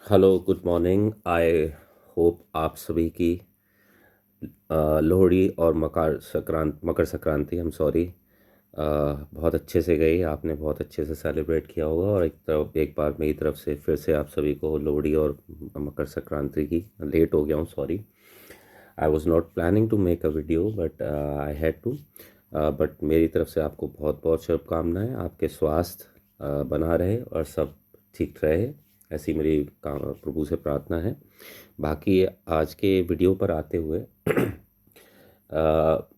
Hello, good morning. I hope आप सभी की लोहड़ी और मकर संक्रांति, हम सॉरी, बहुत अच्छे से गई। आपने बहुत अच्छे से सेलिब्रेट किया होगा। और एक बार मेरी तरफ से फिर से आप सभी को लोहड़ी और मकर संक्रांति की, लेट हो गया हूँ, sorry. I was not planning to make a video but I had to. But मेरी तरफ से आपको बहुत बहुत शुभकामनाएं। आपके स्वास्थ्य बना रहे और सब ठीक रहे, ऐसी मेरी प्रभु से प्रार्थना है। बाकी आज के वीडियो पर आते हुए अ,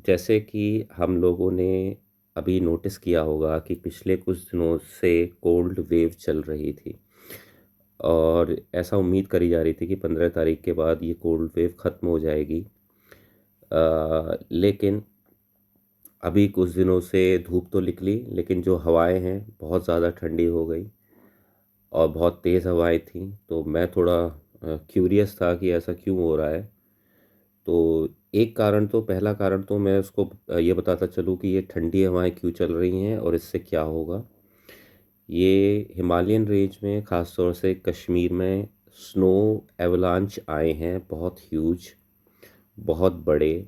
जैसे कि हम लोगों ने अभी नोटिस किया होगा कि पिछले कुछ दिनों से कोल्ड वेव चल रही थी। और ऐसा उम्मीद करी जा रही थी कि 15 तारीख के बाद ये कोल्ड वेव ख़त्म हो जाएगी। लेकिन अभी कुछ दिनों से धूप तो निकली, लेकिन जो हवाएं हैं बहुत ज़्यादा ठंडी हो गई और बहुत तेज़ हवाएं थी। तो मैं थोड़ा क्यूरियस था कि ऐसा क्यों हो रहा है। तो एक कारण तो, पहला कारण तो मैं उसको ये बताता चलूँ कि ये ठंडी हवाएं क्यों चल रही हैं और इससे क्या होगा। ये हिमालयन रेंज में, ख़ास तौर से कश्मीर में स्नो एवलांच आए हैं, बहुत ह्यूज, बहुत बड़े।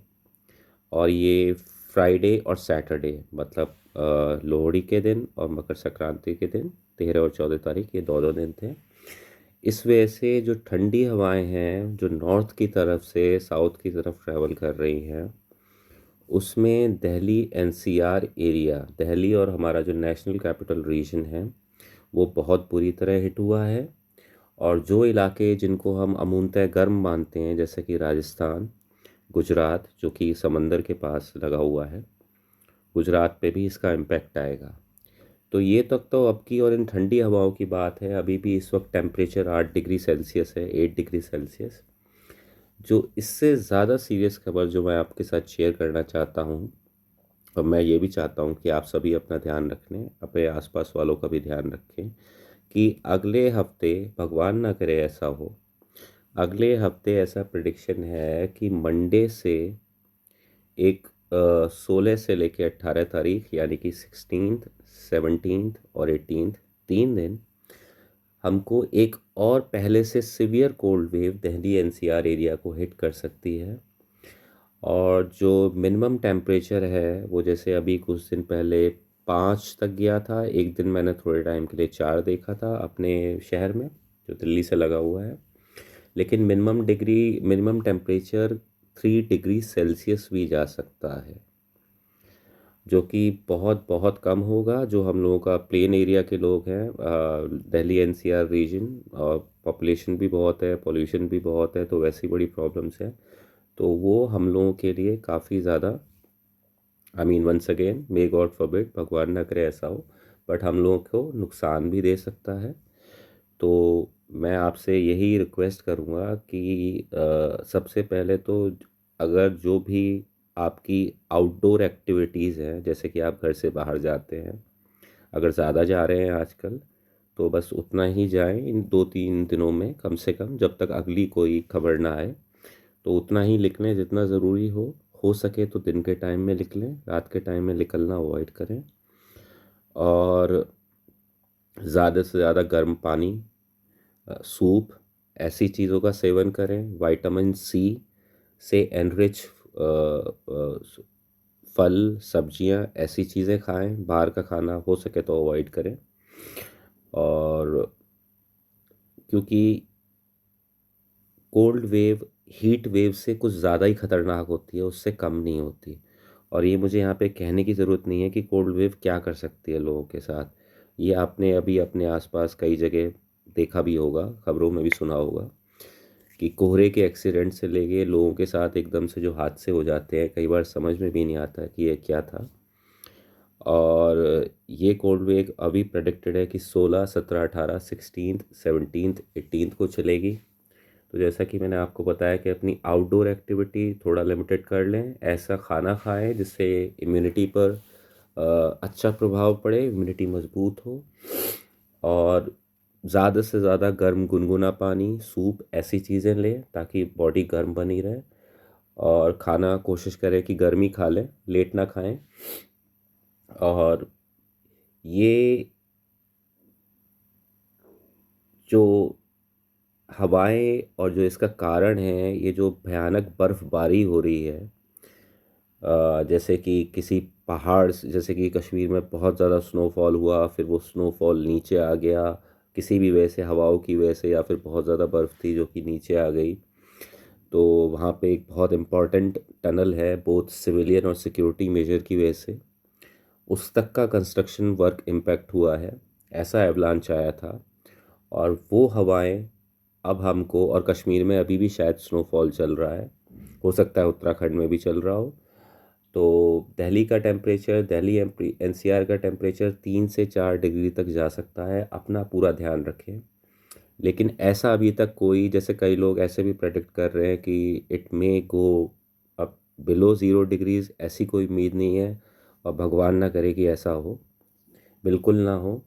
और ये फ्राइडे और सैटरडे, मतलब लोहड़ी के दिन और मकर संक्रांति के दिन, 13 और 14 तारीख, ये दो दो दिन थे। इस वजह से जो ठंडी हवाएं हैं जो नॉर्थ की तरफ से साउथ की तरफ ट्रैवल कर रही हैं, उसमें दिल्ली एनसीआर एरिया, दिल्ली और हमारा जो नेशनल कैपिटल रीजन है, वो बहुत बुरी तरह हिट हुआ है। और जो इलाके जिनको हम अमूनतः गर्म मानते हैं, जैसे कि राजस्थान, गुजरात, जो कि समंदर के पास लगा हुआ है, गुजरात पे भी इसका इम्पैक्ट आएगा। तो ये तक तो अब की और इन ठंडी हवाओं की बात है। अभी भी इस वक्त टेम्परेचर 8 डिग्री सेल्सियस है, 8 डिग्री सेल्सियस। जो इससे ज़्यादा सीरियस खबर जो मैं आपके साथ शेयर करना चाहता हूँ, और मैं ये भी चाहता हूँ कि आप सभी अपना ध्यान रखें, अपने आसपास वालों का भी ध्यान रखें, कि अगले हफ्ते, भगवान ना करे ऐसा हो, अगले हफ्ते ऐसा प्रिडिक्शन है कि मंडे से एक 16 से लेकर 18 तारीख, यानी कि 16th, 17th और 18th, 3 दिन हमको एक और पहले से severe cold wave Delhi NCR area को हिट कर सकती है। और जो मिनिमम टेम्परेचर है वो, जैसे अभी कुछ दिन पहले 5 तक गया था, एक दिन मैंने थोड़े टाइम के लिए 4 देखा था अपने शहर में जो दिल्ली से लगा हुआ है। लेकिन मिनिमम टेम्परेचर 3 डिग्री सेल्सियस भी जा सकता है, जो कि बहुत बहुत कम होगा। जो हम लोगों का प्लेन एरिया के लोग हैं, दिल्ली एनसीआर रीजन, और पॉपुलेशन भी बहुत है, पोल्यूशन भी बहुत है, तो वैसी बड़ी प्रॉब्लम्स हैं। तो वो हम लोगों के लिए काफ़ी ज़्यादा, I mean once again, may God forbid, भगवान ना करे ऐसा हो, बट हम लोगों को नुकसान भी दे सकता है। तो मैं आपसे यही रिक्वेस्ट करूँगा कि सबसे पहले तो, अगर जो भी आपकी आउटडोर एक्टिविटीज़ हैं, जैसे कि आप घर से बाहर जाते हैं, अगर ज़्यादा जा रहे हैं आजकल, तो बस उतना ही जाएं इन 2-3 दिनों में, कम से कम जब तक अगली कोई खबर ना आए। तो उतना ही निकलें जितना ज़रूरी हो सके तो दिन के टाइम में निकलें, रात के टाइम में निकलना अवॉइड करें। और ज़्यादा से ज़्यादा गर्म पानी, सूप, ऐसी चीज़ों का सेवन करें। विटामिन सी से एनरिच फल, सब्जियां, ऐसी चीज़ें खाएं। बाहर का खाना हो सके तो अवॉइड करें। और क्योंकि कोल्ड वेव हीट वेव से कुछ ज़्यादा ही ख़तरनाक होती है, उससे कम नहीं होती। और ये मुझे यहाँ पे कहने की ज़रूरत नहीं है कि कोल्ड वेव क्या कर सकती है लोगों के साथ। ये आपने अभी अपने आसपास कई जगह देखा भी होगा, खबरों में भी सुना होगा, कि कोहरे के एक्सीडेंट से लेके लोगों के साथ एकदम से जो हादसे हो जाते हैं, कई बार समझ में भी नहीं आता कि ये क्या था। और ये कोल्ड वेव अभी प्रेडिक्टेड है कि 16, 17, 18, 16, 17, 18 को चलेगी। तो जैसा कि मैंने आपको बताया कि अपनी आउटडोर एक्टिविटी थोड़ा लिमिटेड कर लें, ऐसा खाना खाएं जिससे इम्यूनिटी पर अच्छा प्रभाव पड़े, इम्यूनिटी मजबूत हो। और ज़्यादा से ज़्यादा गर्म गुनगुना पानी, सूप, ऐसी चीज़ें लें ताकि बॉडी गर्म बनी रहे। और खाना कोशिश करें कि गर्मी खा लें, लेट ना खाएं। और ये जो हवाएं और जो इसका कारण है, ये जो भयानक बर्फबारी हो रही है, जैसे कि किसी पहाड़ जैसे कि कश्मीर में बहुत ज़्यादा स्नोफॉल हुआ, फिर वो स्नोफॉल नीचे आ गया किसी भी वजह से, हवाओं की वजह से, या फिर बहुत ज़्यादा बर्फ़ थी जो कि नीचे आ गई। तो वहाँ पे एक बहुत इम्पॉर्टेंट टनल है, बोथ सिविलियन और सिक्योरिटी मेजर की वजह से उस तक का कंस्ट्रक्शन वर्क इम्पैक्ट हुआ है। ऐसा एवलांच आया था। और वो हवाएं अब हमको, और कश्मीर में अभी भी शायद स्नोफॉल चल रहा है, हो सकता है उत्तराखंड में भी चल रहा हो। तो दिल्ली का टेम्परेचर, दिल्ली एनसीआर का टेम्परेचर 3 से 4 डिग्री तक जा सकता है। अपना पूरा ध्यान रखें। लेकिन ऐसा अभी तक कोई, जैसे कई लोग ऐसे भी प्रेडिक्ट कर रहे हैं कि it may go up below 0 degrees, ऐसी कोई उम्मीद नहीं है। और भगवान ना करे कि ऐसा हो, बिल्कुल ना हो।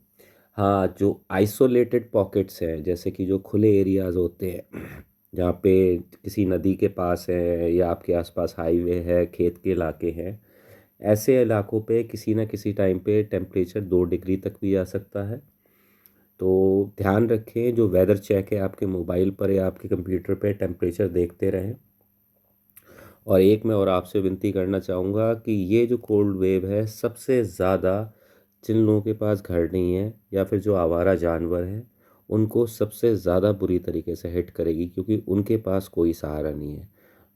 हाँ, जो आइसोलेटेड पॉकेट्स हैं, जैसे कि जो खुले एरियाज होते हैं जहाँ पे किसी नदी के पास है या आपके आसपास हाईवे है, खेत के इलाके हैं, ऐसे इलाकों पे किसी न किसी टाइम पे टेम्परेचर 2 डिग्री तक भी जा सकता है। तो ध्यान रखें, जो वेदर चेक है आपके मोबाइल पर या आपके कंप्यूटर पे, टेम्परेचर देखते रहें। और एक मैं और आपसे विनती करना चाहूँगा कि ये जो कोल्ड वेव है, सबसे ज़्यादा जिन लोगों के पास घर नहीं है या फिर जो आवारा जानवर हैं, उनको सबसे ज़्यादा बुरी तरीके से हिट करेगी, क्योंकि उनके पास कोई सहारा नहीं है।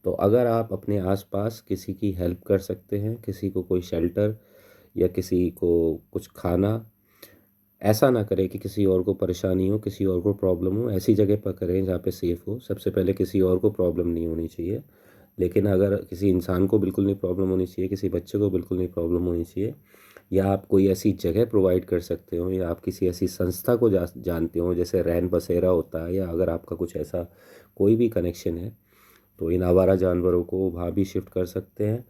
तो अगर आप अपने आसपास किसी की हेल्प कर सकते हैं, किसी को कोई शेल्टर या किसी को कुछ खाना, ऐसा ना करें कि किसी और को परेशानी हो, किसी और को प्रॉब्लम हो। ऐसी जगह पर करें जहाँ पे सेफ़ हो। सबसे पहले किसी और को प्रॉब्लम नहीं होनी चाहिए। लेकिन अगर किसी इंसान को बिल्कुल नहीं प्रॉब्लम होनी चाहिए, किसी बच्चे को बिल्कुल नहीं प्रॉब्लम होनी चाहिए, या आप कोई ऐसी जगह प्रोवाइड कर सकते हो, या आप किसी ऐसी संस्था को जानते हो, जैसे रैन बसेरा होता है, या अगर आपका कुछ ऐसा कोई भी कनेक्शन है, तो इन आवारा जानवरों को वहाँ भी शिफ्ट कर सकते हैं।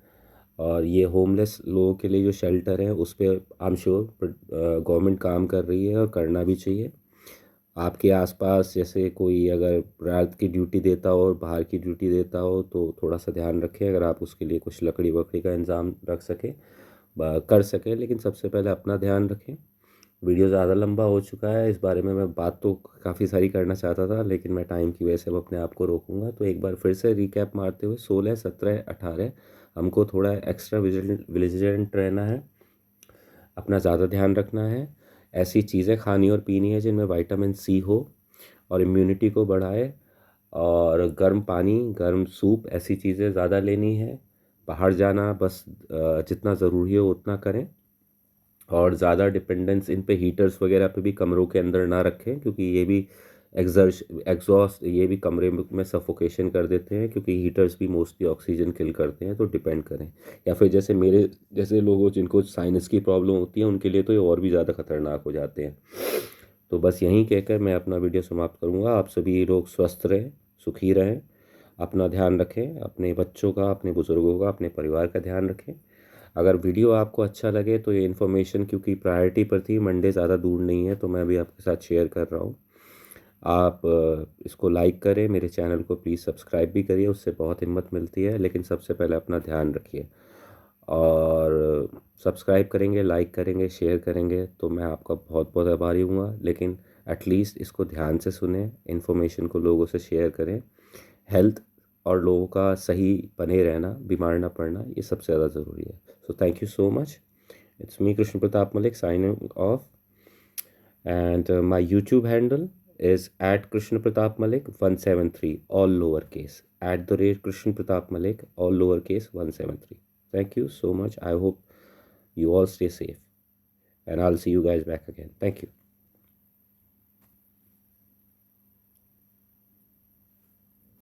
और ये होमलेस लोगों के लिए जो शेल्टर है, उस पर आई एम श्योर गवर्नमेंट काम कर रही है, और करना भी चाहिए। आपके आसपास जैसे कोई अगर रात की ड्यूटी देता हो और बाहर की ड्यूटी देता हो, तो थोड़ा सा ध्यान रखें, अगर आप उसके लिए कुछ लकड़ी वकड़ी का इंतज़ाम रख सकें, कर सकें। लेकिन सबसे पहले अपना ध्यान रखें। वीडियो ज़्यादा लंबा हो चुका है, इस बारे में मैं बात तो काफ़ी सारी करना चाहता था, लेकिन मैं टाइम की वजह से अब अपने आप को रोकूंगा। तो एक बार फिर से रिकैप मारते हुए, 16, 17, 18 हमको थोड़ा एक्स्ट्रा विजिलेंट रहना है, अपना ज़्यादा ध्यान रखना है। ऐसी चीज़ें खानी और पीनी है जिनमें विटामिन सी हो और इम्यूनिटी को बढ़ाए। और गर्म पानी, गर्म सूप, ऐसी चीज़ें ज़्यादा लेनी है। बाहर जाना बस जितना ज़रूरी हो उतना करें। और ज़्यादा डिपेंडेंस इन पे हीटर्स वगैरह पे भी कमरों के अंदर ना रखें, क्योंकि ये भी एग्जॉस्ट ये भी कमरे में सफोकेशन कर देते हैं, क्योंकि हीटर्स भी मोस्टली ऑक्सीजन किल करते हैं। तो डिपेंड करें। या फिर जैसे मेरे जैसे लोगों जिनको साइनस की प्रॉब्लम होती है, उनके लिए तो ये और भी ज़्यादा खतरनाक हो जाते हैं। तो बस यहीं कहकर मैं अपना वीडियो समाप्त करूँगा। आप सभी लोग स्वस्थ रहें, सुखी रहें, अपना ध्यान रखें, अपने बच्चों का, अपने बुज़ुर्गों का, अपने परिवार का ध्यान रखें। अगर वीडियो आपको अच्छा लगे तो ये इन्फॉर्मेशन, क्योंकि प्रायोरिटी पर थी, मंडे ज़्यादा दूर नहीं है, तो मैं भी आपके साथ शेयर कर रहा हूँ। आप इसको लाइक करें, मेरे चैनल को प्लीज़ सब्सक्राइब भी करिए, उससे बहुत हिम्मत मिलती है। लेकिन सबसे पहले अपना ध्यान रखिए। और सब्सक्राइब करेंगे, लाइक करेंगे, शेयर करेंगे तो मैं आपका बहुत बहुत आभारी हूँगा। लेकिन एटलीस्ट इसको ध्यान से सुने, इन्फॉर्मेशन को लोगों से शेयर करें। हेल्थ और लोगों का सही बने रहना, बीमार ना पड़ना, ये सबसे ज़्यादा ज़रूरी है। So thank you so much. It's me, Krishna Pratap Malik, signing off. And my YouTube handle is at Krishna Pratap Malik 173, all lowercase. At the rate Krishna Pratap Malik, all lowercase 173. Thank you so much. I hope you all stay safe. And I'll see you guys back again. Thank you.